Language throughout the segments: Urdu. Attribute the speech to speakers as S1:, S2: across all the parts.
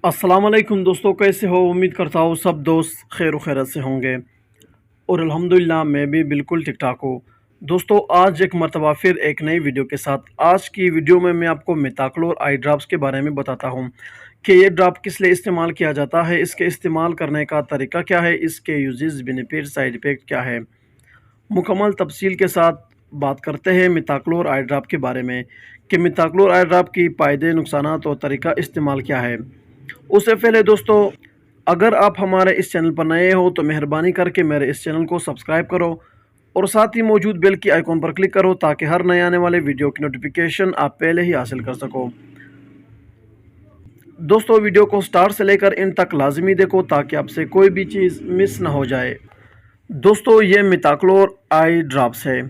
S1: السلام علیکم دوستوں، کیسے ہو؟ امید کرتا ہوں سب دوست خیر و خیرت سے ہوں گے اور الحمدللہ میں بھی بالکل ٹھیک ٹھاک ہوں۔ دوستوں، آج ایک مرتبہ پھر ایک نئی ویڈیو کے ساتھ آج کی ویڈیو میں آپ کو میتاکلور آئی ڈراپس کے بارے میں بتاتا ہوں کہ یہ ڈراپ کس لیے استعمال کیا جاتا ہے، اس کے استعمال کرنے کا طریقہ کیا ہے، اس کے یوزز، بینیفٹ، سائیڈ ایفیکٹ کیا ہے۔ مکمل تفصیل کے ساتھ بات کرتے ہیں میتاکلور آئی ڈراپ کے بارے میں کہ میتاکلور آئی ڈراپ کی فائدے، نقصانات اور طریقہ استعمال کیا ہے۔ اس سے پہلے دوستو، اگر آپ ہمارے اس چینل پر نئے ہو تو مہربانی کر کے میرے اس چینل کو سبسکرائب کرو اور ساتھ ہی موجود بیل کی آئیکن پر کلک کرو تاکہ ہر نئے آنے والے ویڈیو کی نوٹیفیکیشن آپ پہلے ہی حاصل کر سکو۔ دوستو، ویڈیو کو سٹارٹ سے لے کر ان تک لازمی دیکھو تاکہ آپ سے کوئی بھی چیز مس نہ ہو جائے۔ دوستو، یہ میتاکلور آئی ڈراپس ہے۔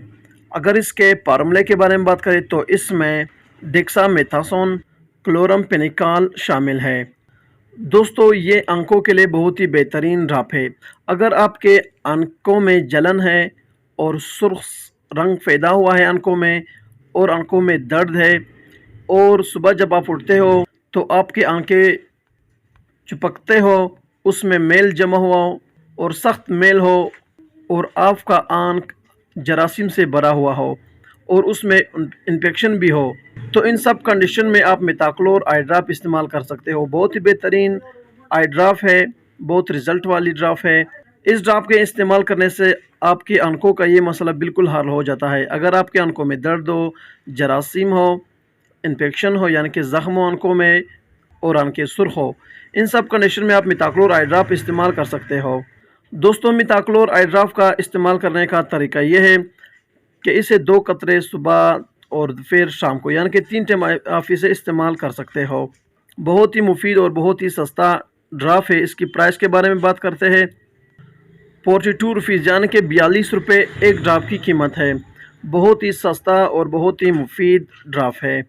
S1: اگر اس کے فارمولے کے بارے میں بات کریں تو اس میں ڈیکسا میتھاسون کلورمپینیکال شامل ہے۔ دوستو، یہ آنکھوں کے لیے بہت ہی بہترین ڈراپ ہے۔ اگر آپ کے آنکھوں میں جلن ہے اور سرخ رنگ پیدا ہوا ہے آنکھوں میں، اور آنکھوں میں درد ہے، اور صبح جب آپ اٹھتے ہو تو آپ کی آنکھیں چپکتے ہو، اس میں میل جمع ہوا ہو اور سخت میل ہو، اور آپ کا آنکھ جراثیم سے بھرا ہوا ہو اور اس میں انفیکشن بھی ہو، تو ان سب کنڈیشن میں آپ میتاکلور آئی ڈراپ استعمال کر سکتے ہو۔ بہت ہی بہترین آئی ڈراپ ہے، بہت رزلٹ والی ڈراپ ہے۔ اس ڈراپ کے استعمال کرنے سے آپ کی آنکھوں کا یہ مسئلہ بالکل حل ہو جاتا ہے۔ اگر آپ کی آنکھوں میں درد ہو، جراثیم ہو، انفیکشن ہو یعنی کہ زخم ہو آنکھوں میں، اور آنکھیں سرخ ہو، ان سب کنڈیشن میں آپ میتاکلور آئی ڈراپ استعمال کر سکتے ہو۔ دوستوں، میتاکلور آئی ڈراپ کا استعمال کرنے کا طریقہ یہ ہے کہ اسے 2 قطرے صبح اور پھر شام کو یعنی کہ 3 ٹائم آپ اسے استعمال کر سکتے ہو۔ بہت ہی مفید اور بہت ہی سستا ڈراپ ہے۔ اس کی پرائس کے بارے میں بات کرتے ہیں۔ 42 روپیز یعنی کہ 42 روپے ایک ڈراپ کی قیمت ہے۔ بہت ہی سستا اور بہت ہی مفید ڈراپ ہے۔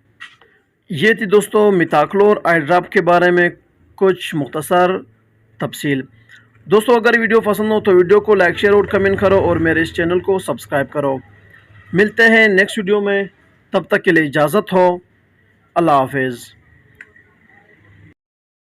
S1: یہ تھی دوستوں میتاکلور آئی ڈراپ کے بارے میں کچھ مختصر تفصیل۔ دوستو، اگر ویڈیو پسند ہو تو ویڈیو کو لائک، شیئر اور کمنٹ کرو اور میرے اس چینل کو سبسکرائب کرو۔ ملتے ہیں نیکسٹ ویڈیو میں، تب تک کے لیے اجازت ہو۔ اللہ حافظ۔